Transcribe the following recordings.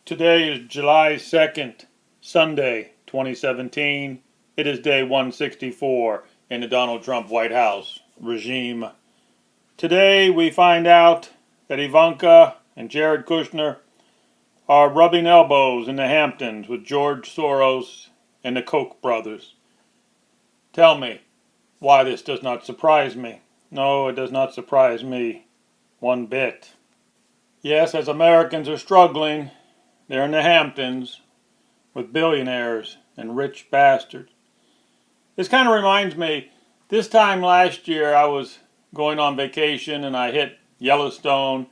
Today is July 2nd, Sunday, 2017. It is day 164 in the Donald Trump White House regime. Today we find out that Ivanka and Jared Kushner are rubbing elbows in the Hamptons with George Soros and the Koch brothers. Tell me why this does not surprise me. No, it does not surprise me one bit. Yes, as Americans are struggling, they're in the Hamptons with billionaires and rich bastards. This kind of reminds me, this time last year I was going on vacation and I hit Yellowstone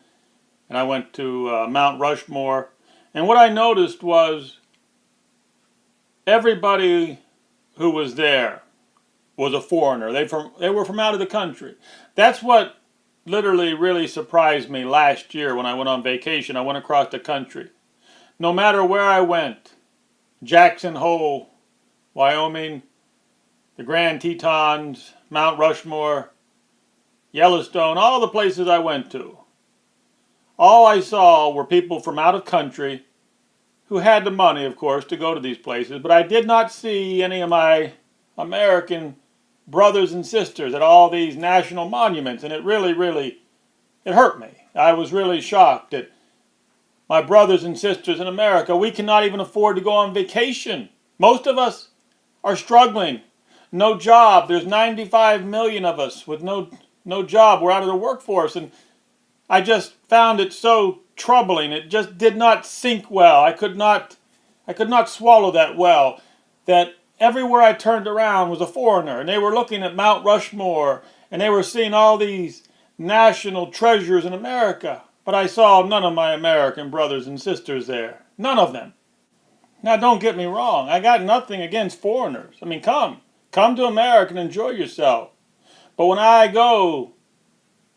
and I went to Mount Rushmore. And what I noticed was everybody who was there was a foreigner. They were from out of the country. That's what literally really surprised me last year when I went on vacation. I went across the country. No matter where I went, Jackson Hole, Wyoming, the Grand Tetons, Mount Rushmore, Yellowstone, all the places I went to, all I saw were people from out of country who had the money, of course, to go to these places, but I did not see any of my American brothers and sisters at all these national monuments, and it really hurt me. I was really shocked that my brothers and sisters in America, we cannot even afford to go on vacation. Most of us are struggling. No job. There's 95 million of us with no job. We're out of the workforce. And I just found it so troubling. It just did not sink well. I could not swallow that well. That everywhere I turned around was a foreigner. And they were looking at Mount Rushmore. And they were seeing all these national treasures in America. But I saw none of my American brothers and sisters there. None of them. Now, don't get me wrong. I got nothing against foreigners. I mean, come to America and enjoy yourself. But when I go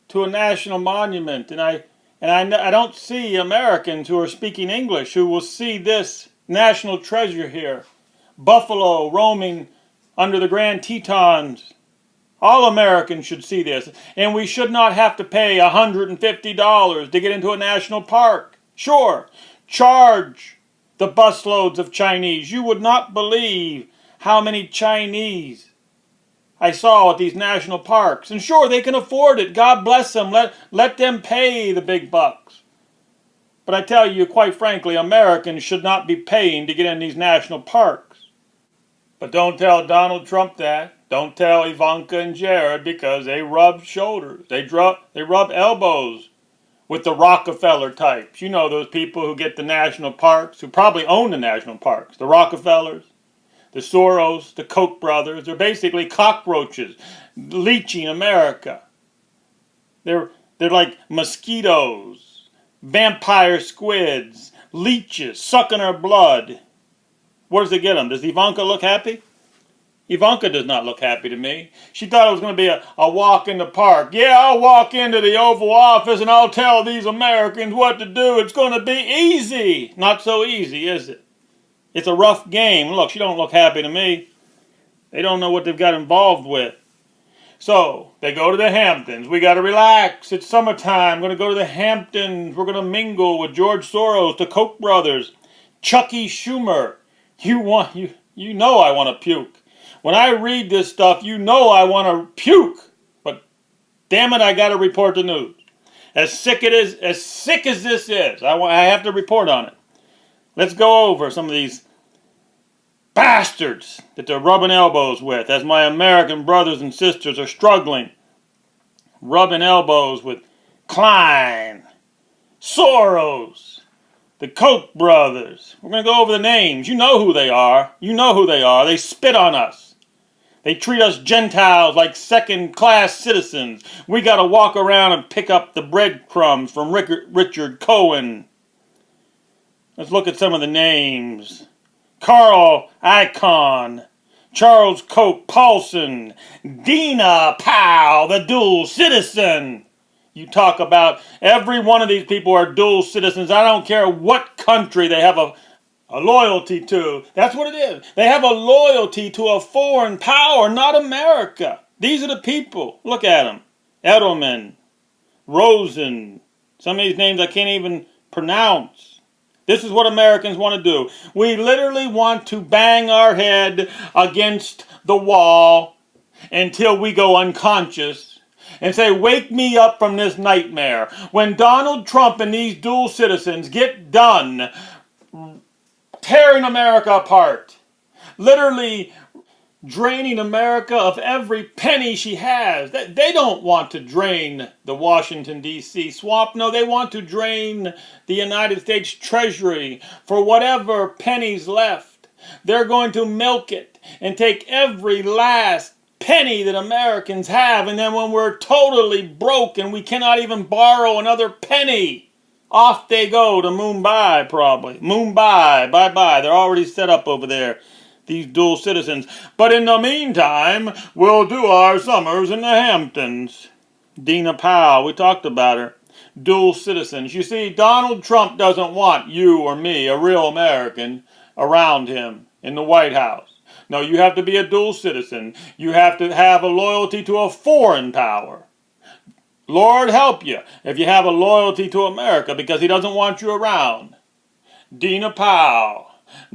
to a national monument and I don't see Americans who are speaking English who will see this national treasure here, buffalo roaming under the Grand Tetons. All Americans should see this, and we should not have to pay $150 to get into a national park. Sure, charge the busloads of Chinese. You would not believe how many Chinese I saw at these national parks. And sure, they can afford it. God bless them. Let them pay the big bucks. But I tell you, quite frankly, Americans should not be paying to get in these national parks. But don't tell Donald Trump that. Don't tell Ivanka and Jared, because they rub shoulders. They rub elbows with the Rockefeller types. You know, those people who get the national parks, who probably own the national parks. The Rockefellers, the Soros, the Koch brothers. They're basically cockroaches leeching America. They're like mosquitoes, vampire squids, leeches sucking our blood. Where does it get them? Does Ivanka look happy? Ivanka does not look happy to me. She thought it was going to be a walk in the park. Yeah, I'll walk into the Oval Office and I'll tell these Americans what to do. It's going to be easy. Not so easy, is it? It's a rough game. Look, she don't look happy to me. They don't know what they've got involved with. So, they go to the Hamptons. We got to relax. It's summertime. I'm going to go to the Hamptons. We're going to mingle with George Soros, the Koch brothers, Chucky Schumer. You know I want to puke. When I read this stuff, you know I want to puke. But damn it, I got to report the news. As sick as this is, I have to report on it. Let's go over some of these bastards that they're rubbing elbows with, as my American brothers and sisters are struggling. Rubbing elbows with Klein, Soros, the Koch brothers. We're going to go over the names. You know who they are. You know who they are. They spit on us. They treat us Gentiles like second-class citizens. We got to walk around and pick up the breadcrumbs from Richard Cohen. Let's look at some of the names. Carl Icahn, Charles Koch Paulson, Dina Powell, the dual citizen. You talk about every one of these people are dual citizens. I don't care what country they have a loyalty to. That's what it is. They have a loyalty to a foreign power, not America. These are the people. Look at them. Edelman, Rosen. Some of these names I can't even pronounce. This is what Americans want to do. We literally want to bang our head against the wall until we go unconscious and say, wake me up from this nightmare. When Donald Trump and these dual citizens get done tearing America apart, literally draining America of every penny she has. They don't want to drain the Washington, D.C. swamp. No, they want to drain the United States Treasury for whatever pennies left. They're going to milk it and take every last penny that Americans have, and then when we're totally broke and we cannot even borrow another penny, off they go to Mumbai, probably. Mumbai, bye-bye. They're already set up over there, these dual citizens. But in the meantime, we'll do our summers in the Hamptons. Dina Powell, we talked about her. Dual citizens. You see, Donald Trump doesn't want you or me, a real American, around him in the White House. No, you have to be a dual citizen. You have to have a loyalty to a foreign power. Lord help you if you have a loyalty to America, because he doesn't want you around. Dina Powell,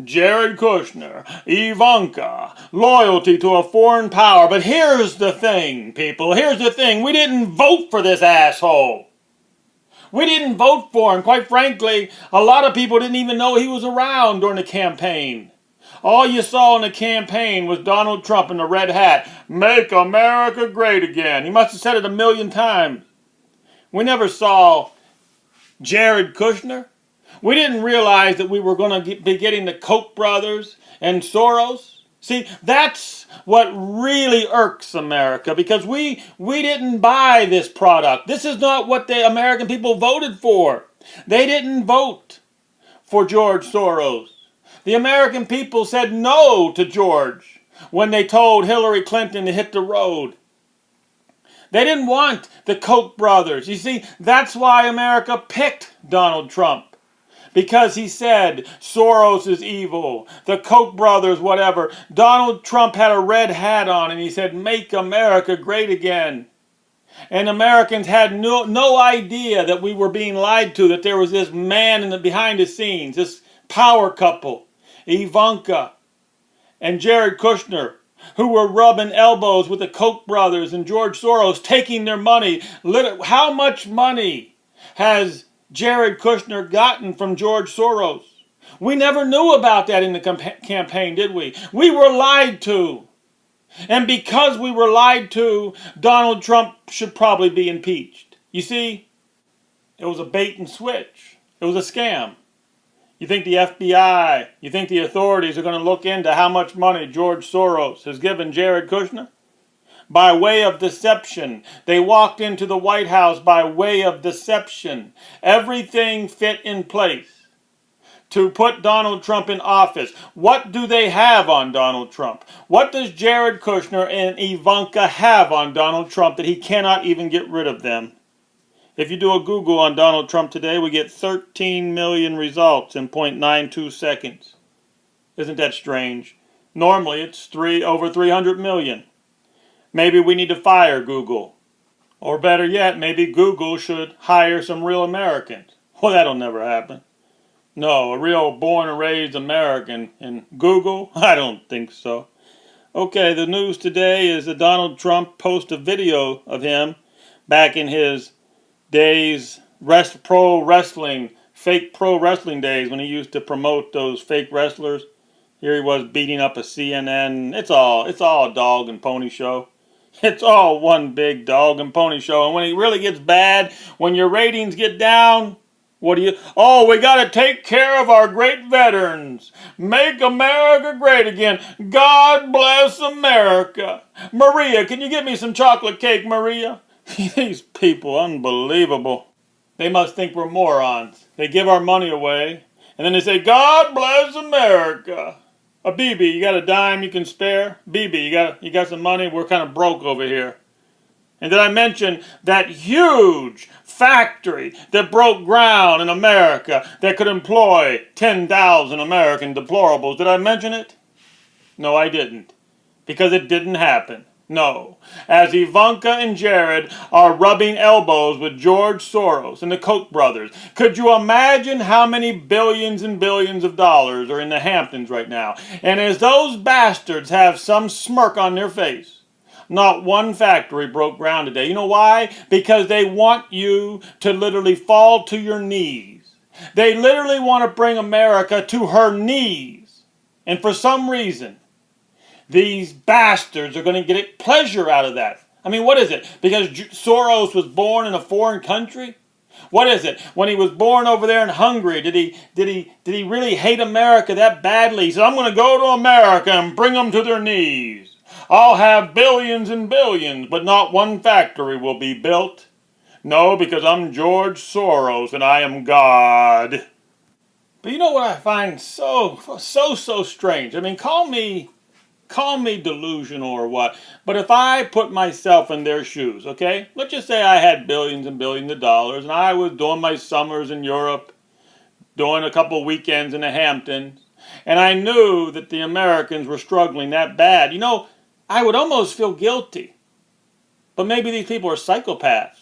Jared Kushner, Ivanka, loyalty to a foreign power. But here's the thing, people. Here's the thing. We didn't vote for this asshole. We didn't vote for him. Quite frankly, a lot of people didn't even know he was around during the campaign. All you saw in the campaign was Donald Trump in the red hat. Make America great again. He must have said it 1,000,000 times. We never saw Jared Kushner. We didn't realize that we were going to be getting the Koch brothers and Soros. See, that's what really irks America, because we didn't buy this product. This is not what the American people voted for. They didn't vote for George Soros. The American people said no to George when they told Hillary Clinton to hit the road. They didn't want the Koch brothers. You see, that's why America picked Donald Trump. Because he said Soros is evil, the Koch brothers, whatever. Donald Trump had a red hat on and he said, make America great again. And Americans had no idea that we were being lied to, that there was this man behind the scenes, this power couple, Ivanka and Jared Kushner, who were rubbing elbows with the Koch brothers and George Soros, taking their money. How much money has Jared Kushner gotten from George Soros? We never knew about that in the campaign, did we? We were lied to. And because we were lied to, Donald Trump should probably be impeached. You see, it was a bait and switch. It was a scam. You think the FBI, you think the authorities are going to look into how much money George Soros has given Jared Kushner? By way of deception. They walked into the White House by way of deception. Everything fit in place to put Donald Trump in office. What do they have on Donald Trump? What does Jared Kushner and Ivanka have on Donald Trump that he cannot even get rid of them? If you do a Google on Donald Trump today, we get 13 million results in 0.92 seconds. Isn't that strange? Normally it's over 300 million. Maybe we need to fire Google. Or better yet, maybe Google should hire some real Americans. Well, that'll never happen. No, a real born and raised American in Google? I don't think so. Okay, the news today is that Donald Trump posted a video of him back in his days, fake pro wrestling days, when he used to promote those fake wrestlers. Here he was beating up a CNN. It's all a dog and pony show. It's all one big dog and pony show. And when it really gets bad, when your ratings get down, oh, we got to take care of our great veterans. Make America great again. God bless America. Maria, can you get me some chocolate cake, Maria? These people, unbelievable. They must think we're morons. They give our money away, and then they say, God bless America. BB, you got a dime you can spare? BB, you got some money? We're kind of broke over here. And did I mention that huge factory that broke ground in America that could employ 10,000 American deplorables? Did I mention it? No, I didn't. Because it didn't happen. No. As Ivanka and Jared are rubbing elbows with George Soros and the Koch brothers, could you imagine how many billions and billions of dollars are in the Hamptons right now? And as those bastards have some smirk on their face, not one factory broke ground today. You know why? Because they want you to literally fall to your knees. They literally want to bring America to her knees. And for some reason, these bastards are going to get pleasure out of that. I mean, what is it? Because Soros was born in a foreign country? What is it? When he was born over there in Hungary, did he really hate America that badly? He said, I'm going to go to America and bring them to their knees. I'll have billions and billions, but not one factory will be built. No, because I'm George Soros and I am God. But you know what I find so strange? I mean, call me delusional or what, but if I put myself in their shoes, okay? Let's just say I had billions and billions of dollars and I was doing my summers in Europe, doing a couple of weekends in the Hamptons, and I knew that the Americans were struggling that bad. You know, I would almost feel guilty. But maybe these people are psychopaths.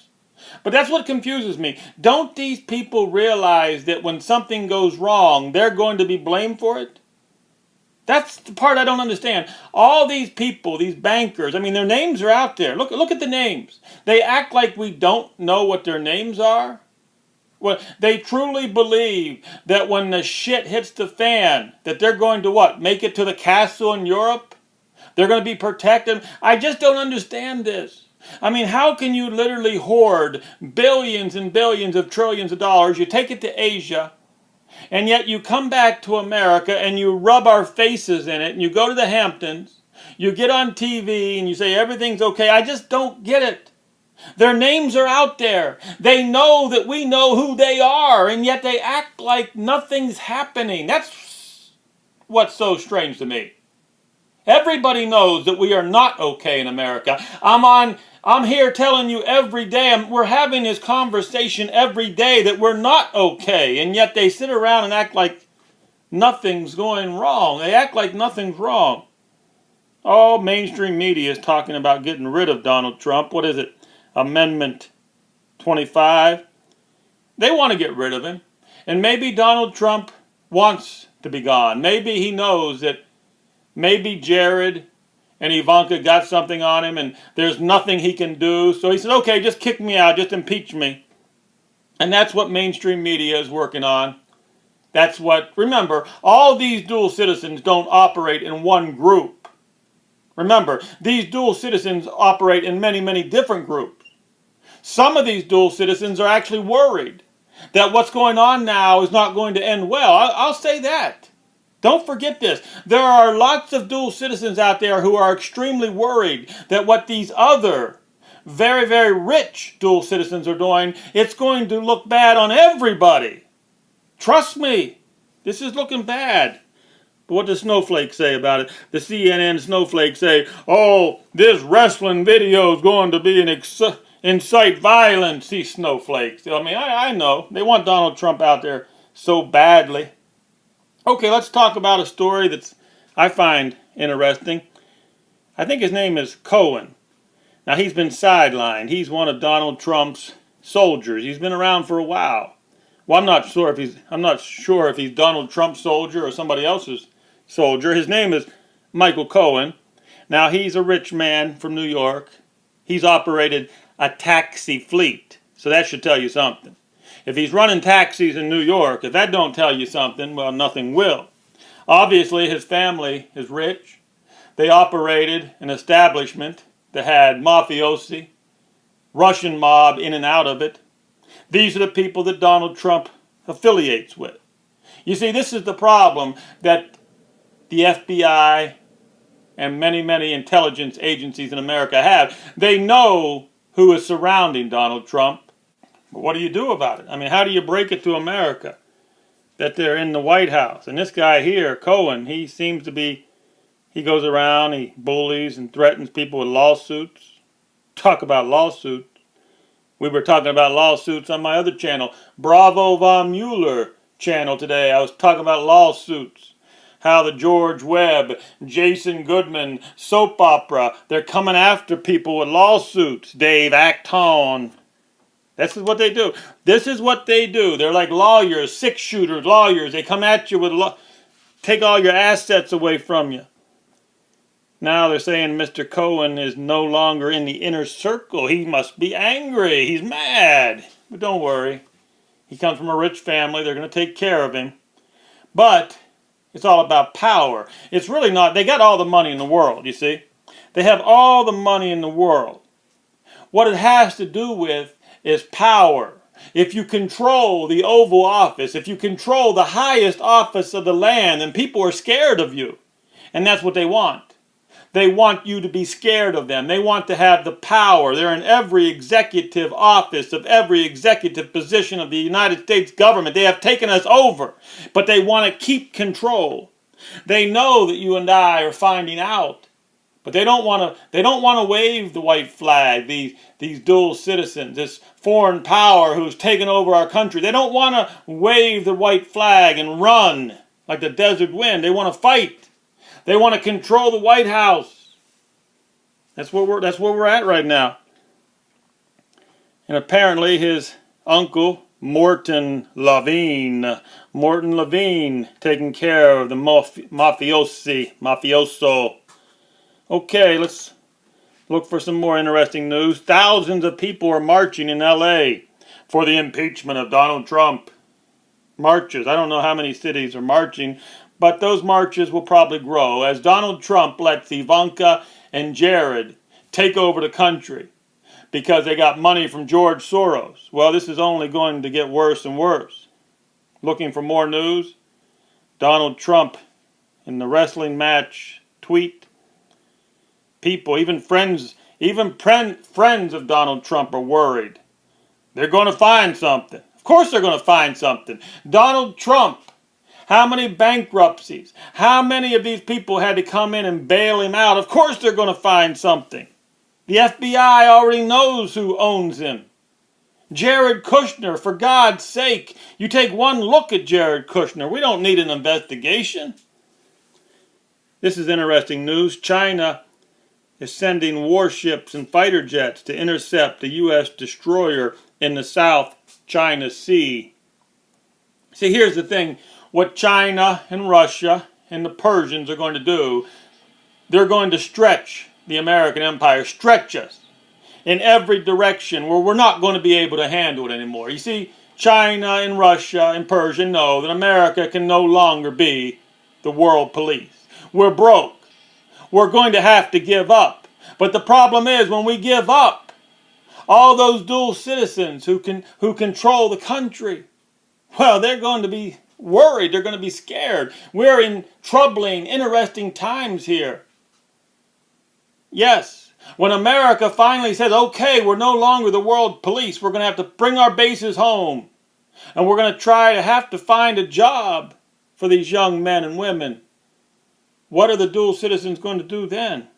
But that's what confuses me. Don't these people realize that when something goes wrong, they're going to be blamed for it? That's the part I don't understand. All these people, these bankers, I mean, their names are out there. Look at the names. They act like we don't know what their names are. Well, they truly believe that when the shit hits the fan, that they're going to what? Make it to the castle in Europe? They're going to be protected? I just don't understand this. I mean, how can you literally hoard billions and billions of trillions of dollars? You take it to Asia, and yet you come back to America and you rub our faces in it, and you go to the Hamptons, you get on TV and you say everything's okay. I just don't get it. Their names are out there. They know that we know who they are, and yet they act like nothing's happening. That's what's so strange to me. Everybody knows that we are not okay in America. I'm here telling you every day, we're having this conversation every day that we're not okay, and yet they sit around and act like nothing's going wrong. They act like nothing's wrong. Oh, mainstream media is talking about getting rid of Donald Trump. What is it? Amendment 25. They want to get rid of him. And maybe Donald Trump wants to be gone. Maybe he knows that maybe Jared and Ivanka got something on him and there's nothing he can do. So he said, okay, just kick me out, just impeach me. And that's what mainstream media is working on. That's what, remember, all these dual citizens don't operate in one group. Remember, these dual citizens operate in many, many different groups. Some of these dual citizens are actually worried that what's going on now is not going to end well. I'll say that. Don't forget this. There are lots of dual citizens out there who are extremely worried that what these other very, very rich dual citizens are doing, it's going to look bad on everybody. Trust me, this is looking bad. But what does Snowflake say about it? The CNN Snowflake say, oh, this wrestling video is going to be incite violence. These snowflakes. I mean, I know. They want Donald Trump out there so badly. Okay, let's talk about a story that I find interesting. I think his name is Cohen. Now, he's been sidelined. He's one of Donald Trump's soldiers. He's been around for a while. Well, I'm not sure if he's Donald Trump's soldier or somebody else's soldier. His name is Michael Cohen. Now, he's a rich man from New York. He's operated a taxi fleet. So that should tell you something. If he's running taxis in New York, if that don't tell you something, well, nothing will. Obviously, his family is rich. They operated an establishment that had mafiosi, Russian mob in and out of it. These are the people that Donald Trump affiliates with. You see, this is the problem that the FBI and many, many intelligence agencies in America have. They know who is surrounding Donald Trump. But what do you do about it? I mean, how do you break it to America that they're in the White House? And this guy here, Cohen, he seems to be, he goes around, he bullies and threatens people with lawsuits. Talk about lawsuits. We were talking about lawsuits on my other channel, Bravo von Mueller channel today. I was talking about lawsuits. how the George Webb, Jason Goodman soap opera, they're coming after people with lawsuits. Dave, act on. This is what they do. This is what they do. They're like lawyers, six-shooters, lawyers. They come at you with take all your assets away from you. Now they're saying Mr. Cohen is no longer in the inner circle. He must be angry. He's mad. But don't worry. He comes from a rich family. They're going to take care of him. But it's all about power. It's really not. They got all the money in the world, you see. They have all the money in the world. What it has to do with is power. If you control the Oval Office, if you control the highest office of the land, then people are scared of you. And that's what they want. They want you to be scared of them. They want to have the power. They're in every executive office of every executive position of the United States government. They have taken us over, but they want to keep control. They know that you and I are finding out, but they don't want to wave the white flag. These dual citizens, this foreign power who's taken over our country. They don't want to wave the white flag and run like the desert wind. They want to fight. They want to control the White House. That's where we're at right now. And apparently his uncle, Morton Levine, taking care of the mafioso. Okay, let's look for some more interesting news. Thousands of people are marching in L.A. for the impeachment of Donald Trump. Marches. I don't know how many cities are marching, but those marches will probably grow as Donald Trump lets Ivanka and Jared take over the country because they got money from George Soros. Well, this is only going to get worse and worse. Looking for more news? Donald Trump in the wrestling match tweet. People, even friends of Donald Trump are worried. They're going to find something. Of course they're going to find something. Donald Trump. How many bankruptcies? How many of these people had to come in and bail him out? Of course they're going to find something. The FBI already knows who owns him. Jared Kushner, for God's sake. You take one look at Jared Kushner. We don't need an investigation. This is interesting news. China is sending warships and fighter jets to intercept a U.S. destroyer in the South China Sea. See, here's the thing. What China and Russia and the Persians are going to do, they're going to stretch the American empire, stretch us in every direction where we're not going to be able to handle it anymore. You see, China and Russia and Persia know that America can no longer be the world police. We're broke. We're going to have to give up. But the problem is when we give up, all those dual citizens who control the country, well, they're going to be worried. They're going to be scared. We're in troubling, interesting times here. Yes, when America finally says, okay, we're no longer the world police. We're going to have to bring our bases home. And we're going to have to find a job for these young men and women. What are the dual citizens going to do then?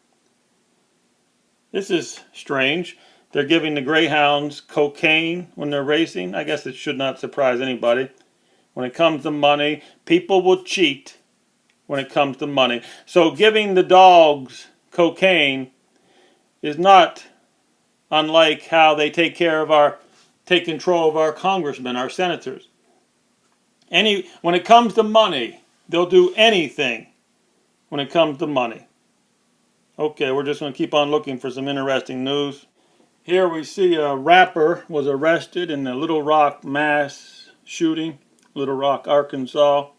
This is strange. They're giving the greyhounds cocaine when they're racing. I guess it should not surprise anybody. When it comes to money, people will cheat when it comes to money. So giving the dogs cocaine is not unlike how they take control of our congressmen, our senators. When it comes to money, they'll do anything when it comes to money. Okay, we're just going to keep on looking for some interesting news. Here we see a rapper was arrested in the Little Rock mass shooting. Little Rock, Arkansas.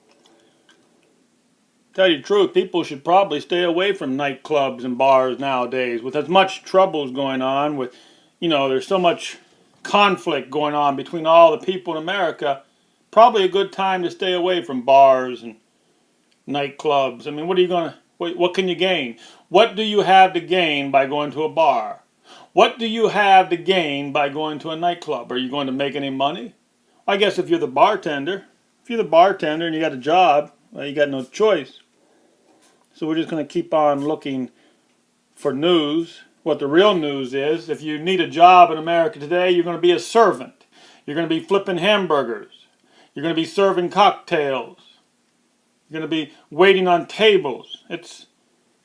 Tell you the truth, people should probably stay away from nightclubs and bars nowadays. With as much troubles going on, with, there's so much conflict going on between all the people in America, probably a good time to stay away from bars and nightclubs. I mean, what can you gain? What do you have to gain by going to a bar? What do you have to gain by going to a nightclub? Are you going to make any money? I guess if you're the bartender and you got a job, well, you got no choice. So we're just going to keep on looking for news. What the real news is, if you need a job in America today, you're going to be a servant. You're going to be flipping hamburgers. You're going to be serving cocktails. You're going to be waiting on tables. It's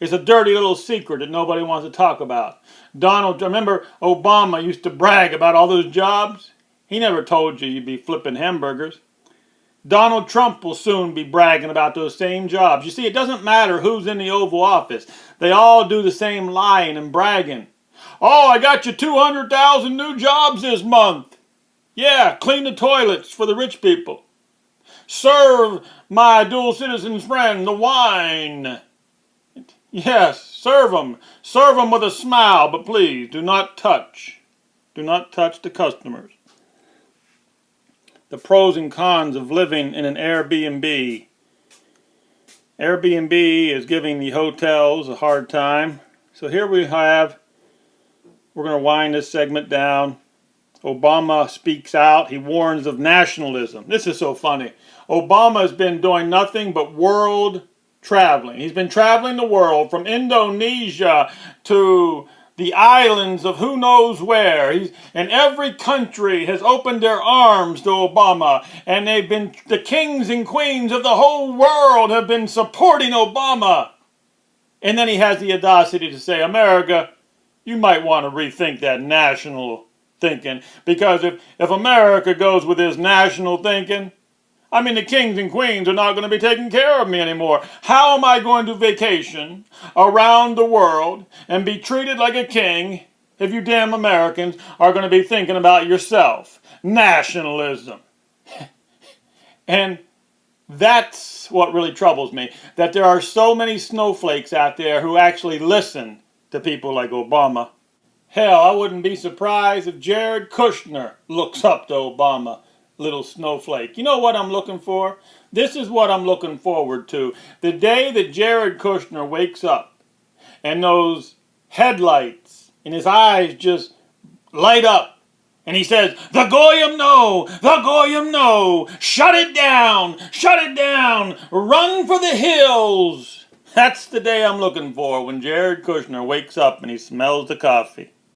a dirty little secret that nobody wants to talk about. Remember Obama used to brag about all those jobs? He never told you you'd be flipping hamburgers. Donald Trump will soon be bragging about those same jobs. You see, it doesn't matter who's in the Oval Office. They all do the same lying and bragging. Oh, I got you 200,000 new jobs this month. Yeah, clean the toilets for the rich people. Serve my dual citizen's friend the wine. Yes, serve them. Serve them with a smile, but please do not touch. Do not touch the customers. The pros and cons of living in an Airbnb. Airbnb is giving the hotels a hard time. So here we're going to wind this segment down. Obama speaks out. He warns of nationalism. This is so funny. Obama has been doing nothing but world traveling. He's been traveling the world from Indonesia to the islands of who knows where. And every country has opened their arms to Obama. And the kings and queens of the whole world have been supporting Obama. And then he has the audacity to say, America, you might want to rethink that national thinking. Because if America goes with this national thinking, I mean, the kings and queens are not going to be taking care of me anymore. How am I going to vacation around the world and be treated like a king if you damn Americans are going to be thinking about yourself? Nationalism. And that's what really troubles me, that there are so many snowflakes out there who actually listen to people like Obama. Hell, I wouldn't be surprised if Jared Kushner looks up to Obama. Little snowflake. You know what I'm looking for? This is what I'm looking forward to. The day that Jared Kushner wakes up and those headlights in his eyes just light up and he says, the Goyim no! The Goyim no! Shut it down! Shut it down! Run for the hills! That's the day I'm looking for, when Jared Kushner wakes up and he smells the coffee.